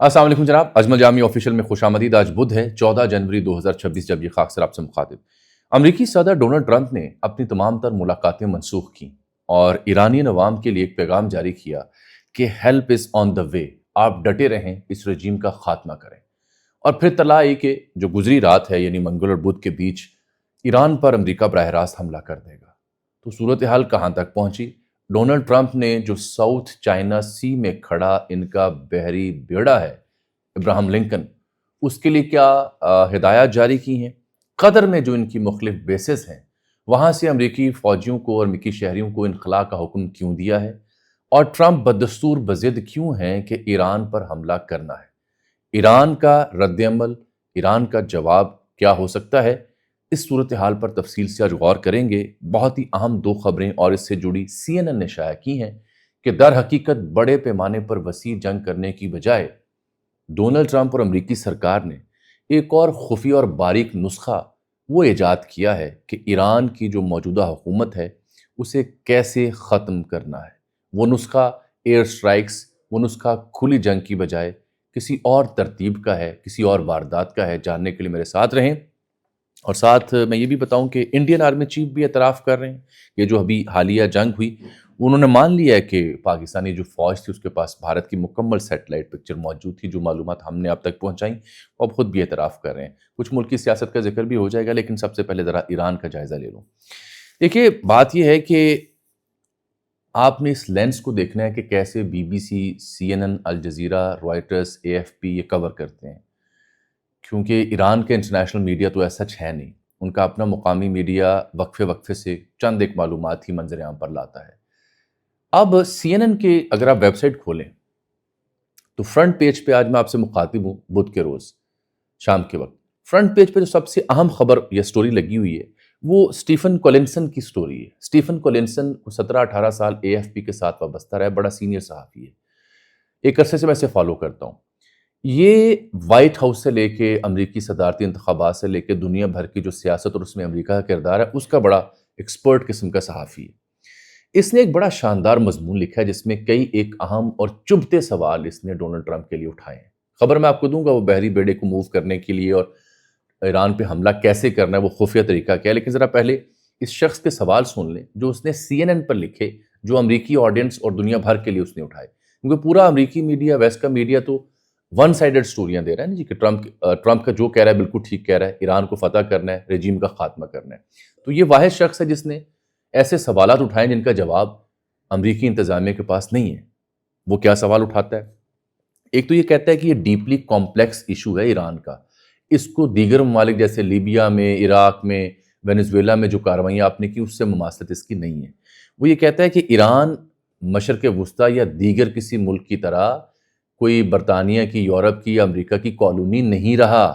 السلام علیکم جناب، اجمل جامی آفیشیل میں خوش آمدید۔ آج بدھ ہے 14 جنوری 2026 جب یہ خاک سر آپ سے مخاطب۔ امریکی صدر ڈونلڈ ٹرمپ نے اپنی تمام تر ملاقاتیں منسوخ کیں اور ایرانی عوام کے لیے ایک پیغام جاری کیا کہ ہیلپ از آن دا وے، آپ ڈٹے رہیں، اس رجیم کا خاتمہ کریں۔ اور پھر اطلاع آئی کہ جو گزری رات ہے یعنی منگل اور بدھ کے بیچ ایران پر امریکہ براہ راست حملہ کر دے گا۔ تو صورتحال کہاں تک پہنچی؟ ڈونلڈ ٹرمپ نے جو ساؤتھ چائنا سی میں کھڑا ان کا بحری بیڑا ہے ابراہم لنکن، اس کے لیے کیا ہدایات جاری کی ہیں؟ قطر میں جو ان کی مختلف بیسز ہیں وہاں سے امریکی فوجیوں کو اور امریکی شہریوں کو انخلاء کا حکم کیوں دیا ہے؟ اور ٹرمپ بدستور بضد کیوں ہیں کہ ایران پر حملہ کرنا ہے؟ ایران کا رد عمل، ایران کا جواب کیا ہو سکتا ہے؟ اس صورتحال پر تفصیل سے آج غور کریں گے۔ بہت ہی اہم دو خبریں اور اس سے جڑی CNN نے شائع کی ہیں کہ در حقیقت بڑے پیمانے پر وسیع جنگ کرنے کی بجائے ڈونلڈ ٹرمپ اور امریکی سرکار نے ایک اور خفیہ اور باریک نسخہ وہ ایجاد کیا ہے کہ ایران کی جو موجودہ حکومت ہے اسے کیسے ختم کرنا ہے۔ وہ نسخہ ایئر سٹرائکس، وہ نسخہ کھلی جنگ کی بجائے کسی اور ترتیب کا ہے، کسی اور واردات کا ہے۔ جاننے کے لیے میرے ساتھ رہیں، اور ساتھ میں یہ بھی بتاؤں کہ انڈین آرمی چیف بھی اعتراف کر رہے ہیں۔ یہ جو ابھی حالیہ جنگ ہوئی انہوں نے مان لیا ہے کہ پاکستانی جو فوج تھی اس کے پاس بھارت کی مکمل سیٹلائٹ پکچر موجود تھی، جو معلومات ہم نے اب تک پہنچائیں، وہ اب خود بھی اعتراف کر رہے ہیں۔ کچھ ملکی سیاست کا ذکر بھی ہو جائے گا، لیکن سب سے پہلے ذرا ایران کا جائزہ لے لوں۔ دیکھیے، بات یہ ہے کہ آپ نے اس لینس کو دیکھنا ہے کہ کیسے BBC، CNN، Al Jazeera, writers, AFP یہ کور کرتے ہیں، کیونکہ ایران کے انٹرنیشنل میڈیا تو ایسا سچ ہے نہیں۔ ان کا اپنا مقامی میڈیا وقفے وقفے سے چند ایک معلومات ہی منظر عام پر لاتا ہے۔ اب CNN کے اگر آپ ویب سائٹ کھولیں تو فرنٹ پیج پہ آج میں آپ سے مخاطب ہوں بدھ کے روز شام کے وقت۔ فرنٹ پیج پہ جو سب سے اہم خبر یا سٹوری لگی ہوئی ہے وہ سٹیفن کولنسن کی سٹوری ہے۔ سٹیفن کولنسن 17-18 سال AFP کے ساتھ وابستہ رہا ہے، بڑا سینئر صحافی ہے، ایک عرصے سے میں اسے فالو کرتا ہوں۔ یہ وائٹ ہاؤس سے لے کے امریکی صدارتی انتخابات سے لے کے دنیا بھر کی جو سیاست اور اس میں امریکہ کا کردار ہے اس کا بڑا ایکسپرٹ قسم کا صحافی ہے۔ اس نے ایک بڑا شاندار مضمون لکھا ہے جس میں کئی ایک اہم اور چبھتے سوال اس نے ڈونلڈ ٹرمپ کے لیے اٹھائے ہیں۔ خبر میں آپ کو دوں گا وہ بحری بیڑے کو موو کرنے کے لیے اور ایران پہ حملہ کیسے کرنا ہے، وہ خفیہ طریقہ کیا ہے، لیکن ذرا پہلے اس شخص کے سوال سن لیں جو اس نے CNN پر لکھے، جو امریکی آڈینس اور دنیا بھر کے لیے اس نے اٹھائے، کیونکہ پورا امریکی میڈیا، ویسٹ کا میڈیا تو ون سائیڈڈ سٹوریاں دے رہا ہے نا جی، کہ ٹرمپ کا جو کہہ رہا ہے بالکل ٹھیک کہہ رہا ہے، ایران کو فتح کرنا ہے، رجیم کا خاتمہ کرنا ہے۔ تو یہ واحد شخص ہے جس نے ایسے سوالات اٹھائے جن کا جواب امریکی انتظامیہ کے پاس نہیں ہے۔ وہ کیا سوال اٹھاتا ہے؟ ایک تو یہ کہتا ہے کہ یہ ڈیپلی کمپلیکس ایشو ہے ایران کا، اس کو دیگر ممالک جیسے لیبیا میں، عراق میں، وینزویلا میں جو کارروائیاں آپ نے کی اس سے مماثلت اس کی نہیں ہے۔ وہ یہ کہتا ہے کہ ایران مشرق وسطیٰ یا دیگر کسی ملک کی طرح کوئی برطانیہ کی، یورپ کی یا امریکہ کی کالونی نہیں رہا۔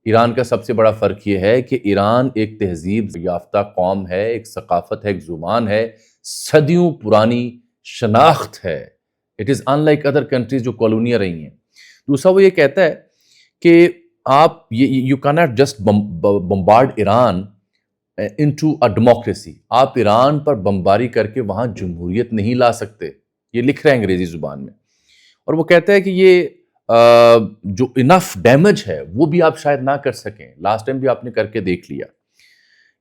ایران کا سب سے بڑا فرق یہ ہے کہ ایران ایک تہذیب یافتہ قوم ہے، ایک ثقافت ہے، ایک زبان ہے، صدیوں پرانی شناخت ہے۔ It is in like other countries جو کالونیاں رہی ہیں۔ دوسرا وہ یہ کہتا ہے کہ آپ you can not just bombard Iran into a democracy, آپ ایران پر بمباری کر کے وہاں جمہوریت نہیں لا سکتے۔ یہ لکھ رہے ہیں انگریزی زبان میں، اور وہ کہتا ہے کہ یہ جو انف ڈیمیج ہے وہ بھی آپ شاید نہ کر سکیں، لاسٹ ٹائم بھی آپ نے کر کے دیکھ لیا۔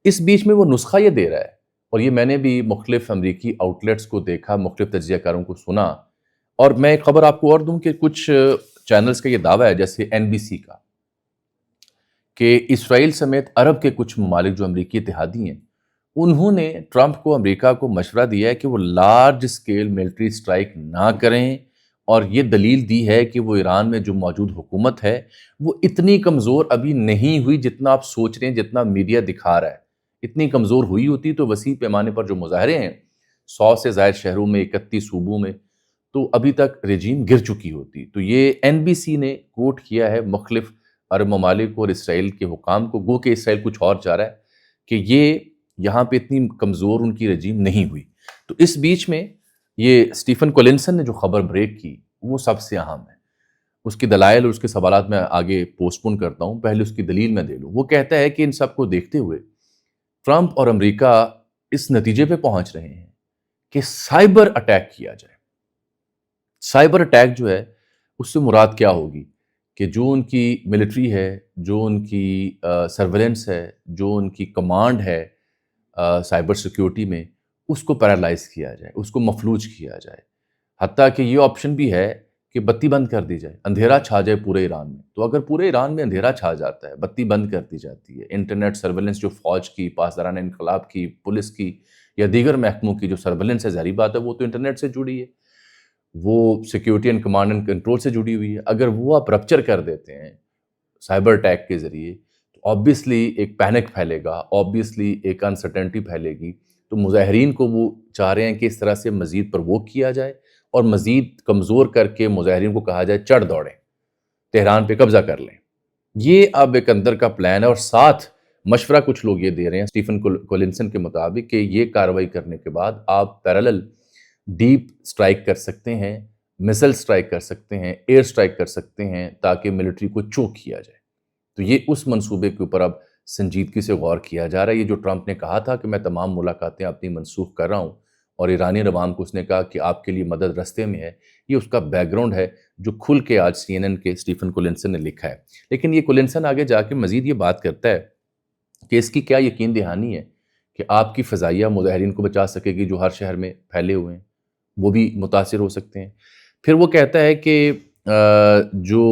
اس بیچ میں وہ نسخہ یہ دے رہا ہے، اور یہ میں نے بھی مختلف امریکی آؤٹلیٹس کو دیکھا، مختلف تجزیہ کاروں کو سنا، اور میں ایک خبر آپ کو اور دوں کہ کچھ چینلز کا یہ دعویٰ ہے جیسے NBC کا کہ اسرائیل سمیت عرب کے کچھ ممالک جو امریکی اتحادی ہیں انہوں نے ٹرمپ کو، امریکہ کو مشورہ دیا ہے کہ وہ لارج اسکیل ملٹری سٹرائک نہ کریں، اور یہ دلیل دی ہے کہ وہ ایران میں جو موجود حکومت ہے وہ اتنی کمزور ابھی نہیں ہوئی جتنا آپ سوچ رہے ہیں، جتنا میڈیا دکھا رہا ہے۔ اتنی کمزور ہوئی ہوتی تو وسیع پیمانے پر جو مظاہرے ہیں 100 سے زائد شہروں میں، 31 صوبوں میں، تو ابھی تک رجیم گر چکی ہوتی۔ تو یہ NBC نے کوٹ کیا ہے مختلف عرب ممالک اور اسرائیل کے حکام کو، گو کہ اسرائیل کچھ اور چاہ رہا ہے کہ یہ یہاں پہ اتنی کمزور ان کی رجیم نہیں ہوئی۔ تو اس بیچ میں یہ سٹیفن کولنسن نے جو خبر بریک کی وہ سب سے اہم ہے۔ اس کی دلائل اور اس کے سوالات میں آگے پوسٹ پون کرتا ہوں، پہلے اس کی دلیل میں دے لوں۔ وہ کہتا ہے کہ ان سب کو دیکھتے ہوئے ٹرمپ اور امریکہ اس نتیجے پہ پہنچ رہے ہیں کہ سائبر اٹیک کیا جائے۔ سائبر اٹیک جو ہے اس سے مراد کیا ہوگی کہ جو ان کی ملٹری ہے، جو ان کی سرویلنس ہے، جو ان کی کمانڈ ہے سائبر سیکیورٹی میں، اس کو پیرالائز کیا جائے، اس کو مفلوج کیا جائے۔ حتیٰ کہ یہ آپشن بھی ہے کہ بتی بند کر دی جائے، اندھیرا چھا جائے پورے ایران میں۔ تو اگر پورے ایران میں اندھیرا چھا جاتا ہے، بتی بند کر دی جاتی ہے، انٹرنیٹ سرویلنس جو فوج کی، پاسداران انقلاب کی، پولیس کی یا دیگر محکموں کی جو سرویلنس ہے، ظاہری بات ہے وہ تو انٹرنیٹ سے جڑی ہے، وہ security and command and control سے جڑی ہوئی ہے۔ اگر وہ آپ رپچر کر دیتے ہیں سائبر اٹیک کے ذریعے تو آبویسلی ایک پینک پھیلے گا، آبویسلی ایک انسرٹنٹی پھیلے گی۔ تو مظاہرین کو وہ چاہ رہے ہیں کہ اس طرح سے مزید پرووک کیا جائے اور مزید کمزور کر کے مظاہرین کو کہا جائے چڑھ دوڑیں، تہران پہ قبضہ کر لیں۔ یہ اب ایک اندر کا پلان ہے، اور ساتھ مشورہ کچھ لوگ یہ دے رہے ہیں اسٹیفن کولنسن کے مطابق کہ یہ کارروائی کرنے کے بعد آپ پیرالل ڈیپ سٹرائک کر سکتے ہیں، میسل سٹرائک کر سکتے ہیں، ایئر سٹرائک کر سکتے ہیں تاکہ ملٹری کو چوک کیا جائے۔ تو یہ اس منصوبے کے اوپر اب سنجیدگی سے غور کیا جا رہا ہے۔ یہ جو ٹرمپ نے کہا تھا کہ میں تمام ملاقاتیں اپنی منسوخ کر رہا ہوں، اور ایرانی عوام کو اس نے کہا کہ آپ کے لیے مدد رستے میں ہے، یہ اس کا بیک گراؤنڈ ہے جو کھل کے آج سی این این کے اسٹیفن کولنسن نے لکھا ہے۔ لیکن یہ کولنسن آگے جا کے مزید یہ بات کرتا ہے کہ اس کی کیا یقین دہانی ہے کہ آپ کی فضائیہ مظاہرین کو بچا سکے گی جو ہر شہر میں پھیلے ہوئے ہیں، وہ بھی متاثر ہو سکتے ہیں۔ پھر وہ کہتا ہے کہ جو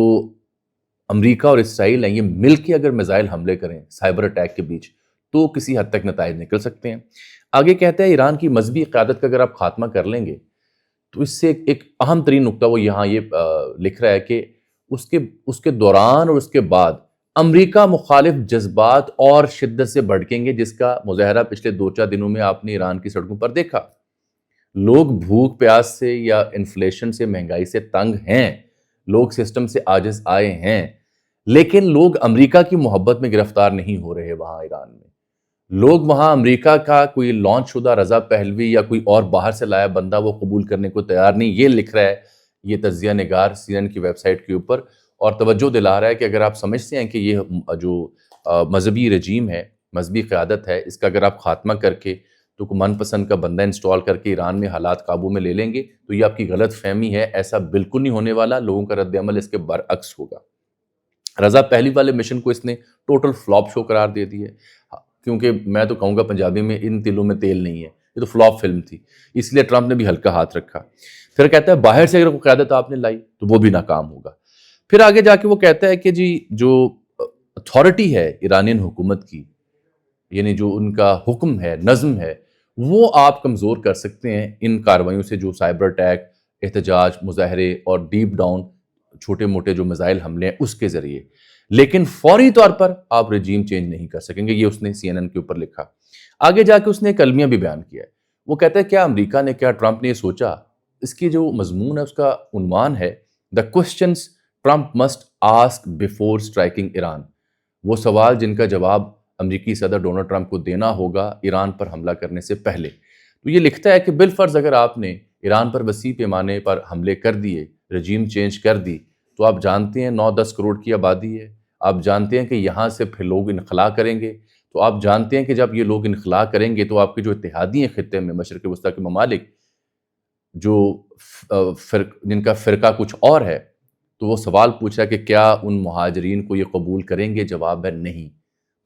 امریکہ اور اسرائیل ہیں، یہ مل کے اگر میزائل حملے کریں سائبر اٹیک کے بیچ تو کسی حد تک نتائج نکل سکتے ہیں۔ آگے کہتا ہے ایران کی مذہبی قیادت کا اگر آپ خاتمہ کر لیں گے تو اس سے ایک اہم ترین نقطہ وہ یہاں یہ لکھ رہا ہے کہ اس کے دوران اور اس کے بعد امریکہ مخالف جذبات اور شدت سے بھڑکیں گے، جس کا مظاہرہ پچھلے 2-4 دنوں میں آپ نے ایران کی سڑکوں پر دیکھا۔ لوگ بھوک پیاس سے یا انفلیشن سے، مہنگائی سے تنگ ہیں، لوگ سسٹم سے عاجز آئے ہیں، لیکن لوگ امریکہ کی محبت میں گرفتار نہیں ہو رہے۔ وہاں ایران میں لوگ وہاں امریکہ کا کوئی لانچ شدہ رضا پہلوی یا کوئی اور باہر سے لایا بندہ وہ قبول کرنے کو تیار نہیں۔ یہ لکھ رہا ہے یہ تجزیہ نگار سی این این کی ویب سائٹ کے اوپر، اور توجہ دلا رہا ہے کہ اگر آپ سمجھتے ہیں کہ یہ جو مذہبی رجیم ہے، مذہبی قیادت ہے، اس کا اگر آپ خاتمہ کر کے تو کوئی من پسند کا بندہ انسٹال کر کے ایران میں حالات قابو میں لے لیں گے تو یہ آپ کی غلط فہمی ہے، ایسا بالکل نہیں ہونے والا۔ لوگوں کا رد عمل اس کے برعکس ہوگا۔ رضا پہلوی والے مشن کو اس نے ٹوٹل فلاپ شو قرار دے دی ہے، کیونکہ میں تو کہوں گا پنجابی میں ان تلوں میں تیل نہیں ہے، یہ تو فلاپ فلم تھی، اس لیے ٹرمپ نے بھی ہلکا ہاتھ رکھا۔ پھر کہتا ہے باہر سے اگر کوئی قیادت آپ نے لائی تو وہ بھی ناکام ہوگا۔ پھر آگے جا کے وہ کہتا ہے کہ جی جو اتھارٹی ہے ایرانین حکومت کی، یعنی جو ان کا حکم ہے، نظم ہے، وہ آپ کمزور کر سکتے ہیں ان کارروائیوں سے، جو سائبر اٹیک، احتجاج، مظاہرے اور ڈیپ ڈاؤن چھوٹے موٹے جو میزائل حملے ہیں اس کے ذریعے، لیکن فوری طور پر آپ رجیم چینج نہیں کر سکیں گے۔ یہ اس نے سی این این کے اوپر لکھا۔ آگے جا کے اس نے ایک المیہ بھی بیان کیا ہے۔ وہ کہتا ہے کیا امریکہ نے، کیا ٹرمپ نے یہ سوچا، اس کی جو مضمون ہے اس کا عنوان ہے The questions Trump must ask before striking Iran، وہ سوال جن کا جواب امریکی صدر ڈونلڈ ٹرمپ کو دینا ہوگا ایران پر حملہ کرنے سے پہلے۔ تو یہ لکھتا ہے کہ بالفرض اگر آپ نے ایران پر وسیع پیمانے پر حملے کر دیے، رجیم چینج کر دی، تو آپ جانتے ہیں 9-10 کروڑ کی آبادی ہے، آپ جانتے ہیں کہ یہاں سے پھر لوگ انخلا کریں گے، تو آپ جانتے ہیں کہ جب یہ لوگ انخلا کریں گے تو آپ کے جو اتحادی ہیں خطے میں، مشرق وسطیٰ کے ممالک جو جن کا فرقہ کچھ اور ہے، تو وہ سوال پوچھا کہ کیا ان مہاجرین کو یہ قبول کریں گے؟ جواب ہے نہیں۔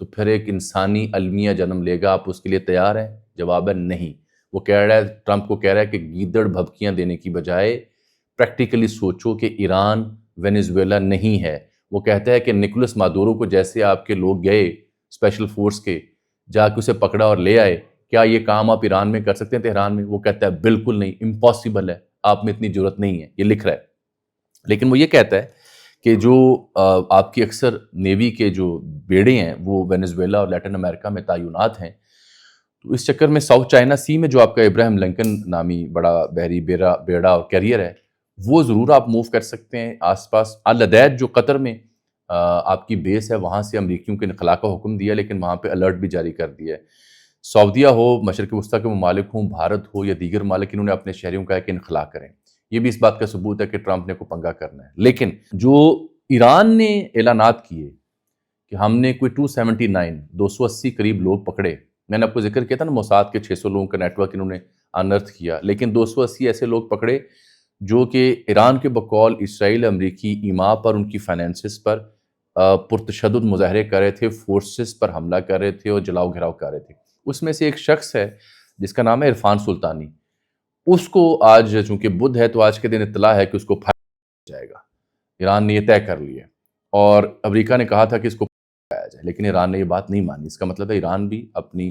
تو پھر ایک انسانی المیہ جنم لے گا، آپ اس کے لیے تیار ہیں؟ جواب ہے نہیں۔ وہ کہہ رہا ہے، ٹرمپ کو کہہ رہا ہے کہ گیدڑ بھبکیاں دینے کی بجائے پریکٹیکلی سوچو کہ ایران وینیزویلا نہیں ہے۔ وہ کہتا ہے کہ نکولس مادورو کو جیسے آپ کے لوگ گئے اسپیشل فورس کے، جا کے اسے پکڑا اور لے آئے، کیا یہ کام آپ ایران میں کر سکتے ہیں، تہران میں؟ وہ کہتا ہے بالکل نہیں، امپاسبل ہے، آپ میں اتنی جرت نہیں ہے۔ یہ لکھ رہا ہے۔ لیکن وہ یہ کہتا ہے کہ جو آپ کی اکثر نیوی کے جو بیڑے ہیں وہ وینیزویلا اور لیٹن امریکہ میں تعینات ہیں، تو اس چکر میں ساؤتھ چائنا سی میں جو آپ کا ابراہیم لنکن نامی بڑا بحری بیڑا اور کیریئر ہے، وہ ضرور آپ موو کر سکتے ہیں آس پاس۔ العدید جو قطر میں آپ کی بیس ہے، وہاں سے امریکیوں کے انخلا کا حکم دیا، لیکن وہاں پہ الرٹ بھی جاری کر دیا ہے۔ سعودیہ ہو، مشرق وسطیٰ کے ممالک ہوں، بھارت ہو یا دیگر ممالک، انہوں نے اپنے شہریوں کا ہے کہ انخلا کریں۔ یہ بھی اس بات کا ثبوت ہے کہ ٹرمپ نے کوئی پنگا کرنا ہے۔ لیکن جو ایران نے اعلانات کیے کہ ہم نے کوئی 280 قریب لوگ پکڑے، میں نے آپ کو ذکر کیا تھا نا موساد کے 600 لوگوں کا نیٹ ورک انہوں نے انرتھ کیا، لیکن 280 ایسے لوگ پکڑے جو کہ ایران کے بقول اسرائیل امریکی ایما پر، ان کی فائنینسز پر پرتشدد مظاہرے کر رہے تھے، فورسز پر حملہ کر رہے تھے اور جلاؤ گھراؤ کر رہے تھے۔ اس میں سے ایک شخص ہے جس کا نام ہے عرفان سلطانی، اس کو آج چونکہ بدھ ہے تو آج کے دن اطلاع ہے کہ اس کو پھاڑا جائے گا۔ ایران نے یہ طے کر لیا اور امریکہ نے کہا تھا کہ اس کو پھاڑا جائے، لیکن ایران نے یہ بات نہیں مانی۔ اس کا مطلب ہے ایران بھی اپنی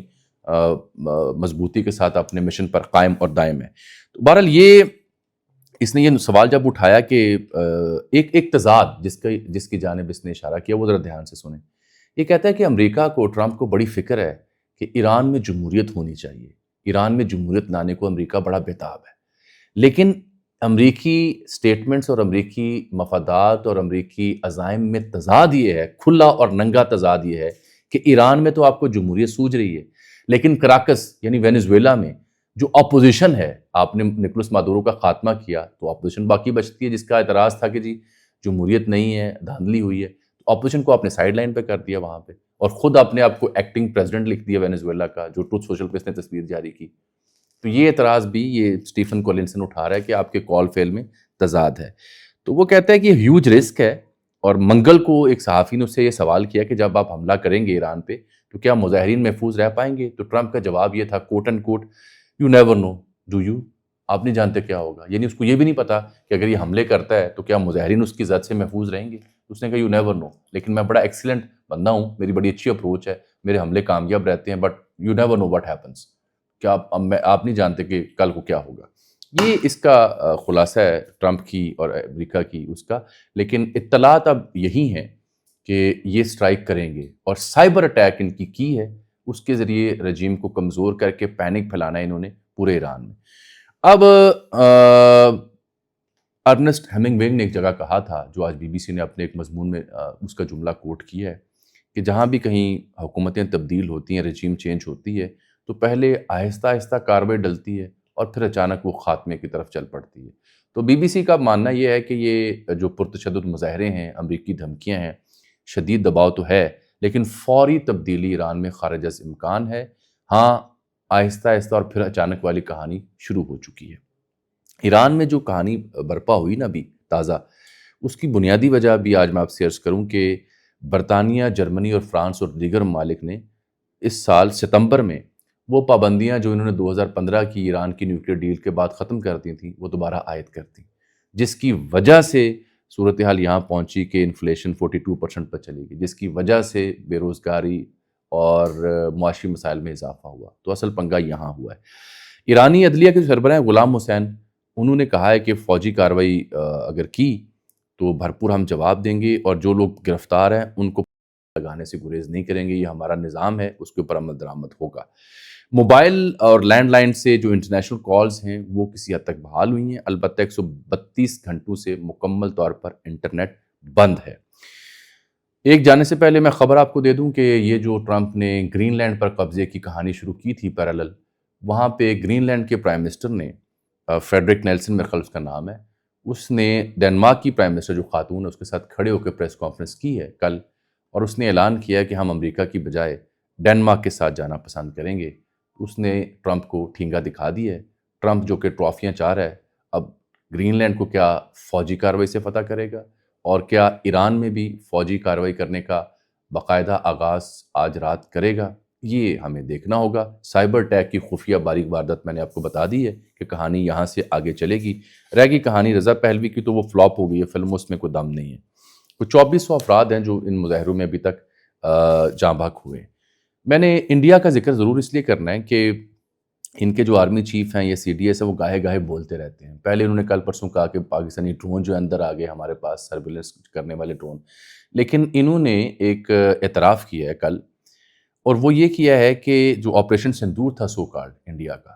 مضبوطی کے ساتھ اپنے مشن پر قائم اور دائم ہے۔ تو بہرحال اس نے یہ سوال جب اٹھایا کہ ایک تضاد جس کی جانب اس نے اشارہ کیا، وہ ذرا دھیان سے سنیں۔ یہ کہتا ہے کہ امریکہ کو، ٹرمپ کو بڑی فکر ہے کہ ایران میں جمہوریت ہونی چاہیے، ایران میں جمہوریت لانے کو امریکہ بڑا بیتاب ہے، لیکن امریکی سٹیٹمنٹس اور امریکی مفادات اور امریکی عزائم میں تضاد یہ ہے، کھلا اور ننگا تضاد یہ ہے کہ ایران میں تو آپ کو جمہوریت سوج رہی ہے، لیکن کراکس یعنی وینزویلا میں جو اپوزیشن ہے، آپ نے نکولس مادورو کا خاتمہ کیا تو اپوزیشن باقی بچتی ہے، جس کا اعتراض تھا کہ جی جمہوریت نہیں ہے، دھاندلی ہوئی ہے، تو اپوزیشن کو آپ نے سائیڈ لائن پہ کر دیا وہاں پہ، اور خود اپنے آپ کو ایکٹنگ پریزیڈنٹ لکھ دیا وینزویلا کا، جو ٹروتھ سوشل پہ اس نے تصویر جاری کی۔ تو یہ اعتراض بھی یہ اسٹیفن کولنسن اٹھا رہا ہے کہ آپ کے کال فیل میں تضاد ہے۔ تو وہ کہتا ہے کہ یہ ہیوج رسک ہے، اور منگل کو ایک صحافی نے اس سے یہ سوال کیا کہ جب آپ حملہ کریں گے ایران پہ تو کیا مظاہرین محفوظ رہ پائیں گے؟ تو ٹرمپ کا جواب یہ تھا quote end quote, you never know do you, آپ نہیں جانتے کیا ہوگا، یعنی اس کو یہ بھی نہیں پتا کہ اگر یہ حملے کرتا ہے تو کیا مظاہرین اس کی زد سے محفوظ رہیں گے۔ اس نے کہا یو نیور نو، لیکن میں بڑا ایکسیلنٹ بندہ ہوں، میری بڑی اچھی اپروچ ہے، میرے حملے کامیاب رہتے ہیں، but you never know what happens, کیا آپ نہیں جانتے کہ کل کو کیا ہوگا۔ یہ اس کا خلاصہ ہے ٹرمپ کی اور امریکہ کی اس کا، لیکن اطلاعات اب یہی ہیں کہ یہ سٹرائک کریں گے، اور سائبر اٹیک ان کی ہے، اس کے ذریعے رجیم کو کمزور کر کے پینک پھیلانا ہے انہوں نے پورے ایران میں۔ اب ارنسٹ ہیمنگ ویگ نے ایک جگہ کہا تھا، جو آج بی بی سی نے اپنے ایک مضمون میں اس کا جملہ کوٹ کیا ہے، کہ جہاں بھی کہیں حکومتیں تبدیل ہوتی ہیں، رجیم چینج ہوتی ہے، تو پہلے آہستہ آہستہ کاروائی ڈلتی ہے اور پھر اچانک وہ خاتمے کی طرف چل پڑتی ہے۔ تو بی بی سی کا ماننا یہ ہے کہ یہ جو پرتشدد مظاہرے ہیں، امریکی دھمکیاں ہیں، شدید دباؤ تو ہے، لیکن فوری تبدیلی ایران میں خارج از امکان ہے۔ ہاں، آہستہ آہستہ اور پھر اچانک والی کہانی شروع ہو چکی ہے۔ ایران میں جو کہانی برپا ہوئی نا ابھی تازہ، اس کی بنیادی وجہ بھی آج میں آپ سے عرض کروں کہ برطانیہ، جرمنی اور فرانس اور دیگر ممالک نے اس سال ستمبر میں وہ پابندیاں جو انہوں نے 2015 کی ایران کی نیوکلیئر ڈیل کے بعد ختم کر دی تھیں، وہ دوبارہ عائد کر دیں، جس کی وجہ سے صورتحال یہاں پہنچی کہ انفلیشن 42% پر چلی گئی، جس کی وجہ سے بے روزگاری اور معاشی مسائل میں اضافہ ہوا۔ تو اصل پنگا یہاں ہوا ہے۔ ایرانی عدلیہ کے سربراہ غلام حسین، انہوں نے کہا ہے کہ فوجی کارروائی اگر کی تو بھرپور ہم جواب دیں گے، اور جو لوگ گرفتار ہیں ان کو لگانے سے گریز نہیں کریں گے، یہ ہمارا نظام ہے، اس کے اوپر عمل درآمد ہوگا۔ موبائل اور لینڈ لائن سے جو انٹرنیشنل کالز ہیں وہ کسی حد تک بحال ہوئی ہیں، البتہ 132 گھنٹوں سے مکمل طور پر انٹرنیٹ بند ہے۔ ایک جانے سے پہلے میں خبر آپ کو دے دوں کہ یہ جو ٹرمپ نے گرین لینڈ پر قبضے کی کہانی شروع کی تھی پیرالل، وہاں پہ گرین لینڈ کے پرائم منسٹر نے، فریڈرک نیلسن میرے خیال اس کا نام ہے، اس نے ڈنمارک کی پرائم منسٹر جو خاتون ہے اس کے ساتھ کھڑے ہو کے پریس کانفرنس کی ہے کل، اور اس نے اعلان کیا کہ ہم امریکہ کی بجائے ڈنمارک کے ساتھ جانا پسند کریں گے۔ اس نے ٹرمپ کو ٹھینگا دکھا دی ہے۔ ٹرمپ جو کہ ٹرافیاں چاہ رہا ہے، اب گرین لینڈ کو کیا فوجی کارروائی سے فتح کرے گا، اور کیا ایران میں بھی فوجی کارروائی کرنے کا باقاعدہ آغاز آج رات کرے گا، یہ ہمیں دیکھنا ہوگا۔ سائبر اٹیک کی خفیہ باریک واردات میں نے آپ کو بتا دی ہے کہ کہانی یہاں سے آگے چلے گی۔ رہ گئی کہانی رضا پہلوی کی، تو وہ فلاپ ہو گئی ہے فلم، اس میں کوئی دم نہیں ہے۔ کچھ 2400 افراد ہیں جو ان مظاہروں میں ابھی تک جاں بحق ہوئے۔ میں نے انڈیا کا ذکر ضرور اس لیے کرنا ہے کہ ان کے جو آرمی چیف ہیں یا سی ڈی ایس ہے، وہ گاہے گاہے بولتے رہتے ہیں۔ پہلے انہوں نے کل پرسوں کہا کہ پاکستانی ڈرون جو اندر آ گئے ہمارے پاس، سرویلنس کرنے والے ڈرون، لیکن انہوں نے ایک اعتراف کیا ہے کل، اور وہ یہ کیا ہے کہ جو آپریشن سندور تھا سو کالڈ انڈیا کا،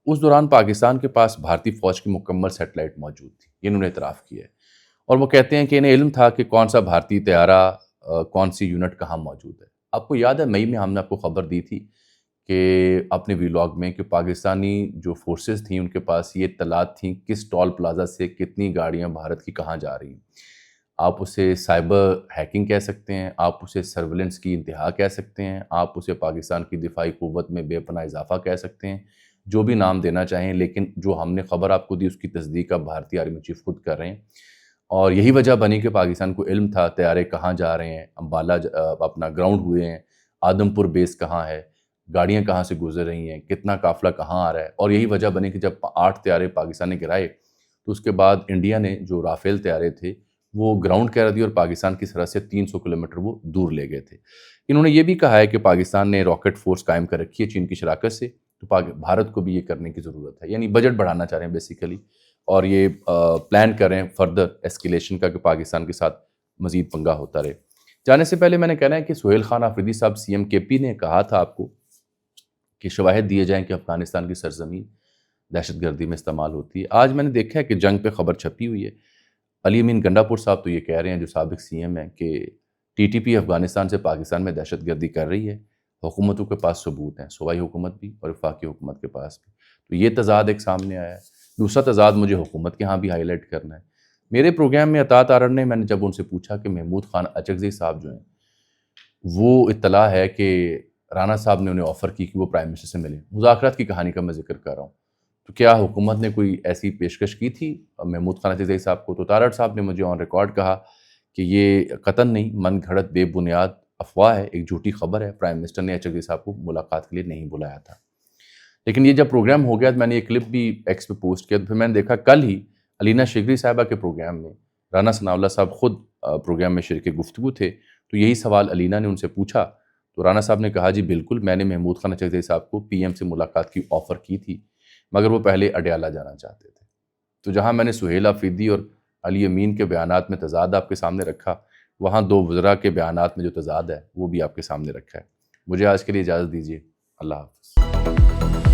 اس دوران پاکستان کے پاس بھارتی فوج کی مکمل سیٹلائٹ موجود تھی، یہ انہوں نے اعتراف کیا ہے۔ اور وہ کہتے ہیں کہ انہیں علم تھا کہ کون سا بھارتی طیارہ، کون سی یونٹ کہاں موجود ہے۔ آپ کو یاد ہے مئی میں ہم نے آپ کو خبر دی تھی کہ اپنے ویلاگ میں، کہ پاکستانی جو فورسز تھیں ان کے پاس یہ اطلاعات تھیں کس ٹول پلازا سے کتنی گاڑیاں بھارت کی کہاں جا رہی ہیں۔ آپ اسے سائبر ہیکنگ کہہ سکتے ہیں، آپ اسے سرویلنس کی انتہا کہہ سکتے ہیں، آپ اسے پاکستان کی دفاعی قوت میں بے پناہ اضافہ کہہ سکتے ہیں، جو بھی نام دینا چاہیں، لیکن جو ہم نے خبر آپ کو دی اس کی تصدیق اب بھارتی آرمی چیف خود کر رہے ہیں، اور یہی وجہ بنی کہ پاکستان کو علم تھا طیارے کہاں جا رہے ہیں، امبالہ اپنا گراؤنڈ ہوئے ہیں، آدم پور بیس کہاں ہے، گاڑیاں کہاں سے گزر رہی ہیں، کتنا قافلہ کہاں آ رہا ہے، اور یہی وجہ بنی کہ جب 8 طیارے پاکستان نے گرائے تو اس کے بعد انڈیا نے جو رافیل طیارے تھے وہ گراؤنڈ کر دی اور پاکستان کی سرحد سے 300 کلومیٹر وہ دور لے گئے تھے۔ انہوں نے یہ بھی کہا ہے کہ پاکستان نے راکٹ فورس قائم کر رکھی ہے چین کی شراکت سے، تو بھارت کو بھی یہ کرنے کی ضرورت ہے، یعنی بجٹ بڑھانا چاہ رہے ہیں بیسیکلی، اور یہ پلان کر رہے ہیں فردر ایسکیلیشن کا کہ پاکستان کے ساتھ مزید پنگا ہوتا رہے۔ جانے سے پہلے میں نے کہنا ہے کہ سہیل خان آفریدی صاحب سی ایم کے پی نے کہا تھا آپ کو کہ شواہد دیے جائیں کہ افغانستان کی سرزمین دہشت گردی میں استعمال ہوتی ہے۔ آج میں نے دیکھا ہے کہ جنگ پہ خبر چھپی ہوئی ہے، علی امین گنڈاپور صاحب تو یہ کہہ رہے ہیں جو سابق سی ایم ہیں کہ ٹی ٹی پی افغانستان سے پاکستان میں دہشت گردی کر رہی ہے، حکومتوں کے پاس ثبوت ہیں، صوبائی حکومت بھی اور وفاقی حکومت کے پاس بھی۔ تو یہ تضاد ایک سامنے آیا ہے۔ دوسرا تضاد مجھے حکومت کے ہاں بھی ہائی لائٹ کرنا ہے۔ میرے پروگرام میں عطاط آرڑ نے، میں نے جب ان سے پوچھا کہ محمود خان اچکزئی صاحب جو ہیں وہ اطلاع ہے کہ رانا صاحب نے انہیں آفر کی کہ وہ پرائم منسٹر سے ملیں، مذاکرات کی کہانی کا میں ذکر کر رہا ہوں، تو کیا حکومت نے کوئی ایسی پیشکش کی تھی محمود خان اچکزئی صاحب کو؟ تو تارڑ صاحب نے مجھے آن ریکارڈ کہا کہ یہ قطعاً نہیں، من گھڑت بے بنیاد افواہ ہے، ایک جھوٹی خبر ہے، پرائم منسٹر نے اچکزئی صاحب کو ملاقات کے لیے نہیں بلایا تھا۔ لیکن یہ جب پروگرام ہو گیا تو میں نے یہ کلپ بھی ایکس پہ پوسٹ کیا، تو پھر میں نے دیکھا کل ہی علینا شگری صاحبہ کے پروگرام میں رانا ثناء اللہ صاحب خود پروگرام میں شرکت گفتگو تھے، تو یہی سوال علینا نے ان سے پوچھا تو رانا صاحب نے کہا جی بالکل، میں نے محمود خان اچکزئی صاحب کو پی ایم سے ملاقات کی آفر کی تھی، مگر وہ پہلے اڈیالہ جانا چاہتے تھے۔ تو جہاں میں نے سہیل آفریدی اور علی امین کے بیانات میں تضاد آپ کے سامنے رکھا، وہاں دو وزراء کے بیانات میں جو تضاد ہے وہ بھی آپ کے سامنے رکھا ہے۔ مجھے آج کے لیے اجازت دیجیے، اللہ حافظ۔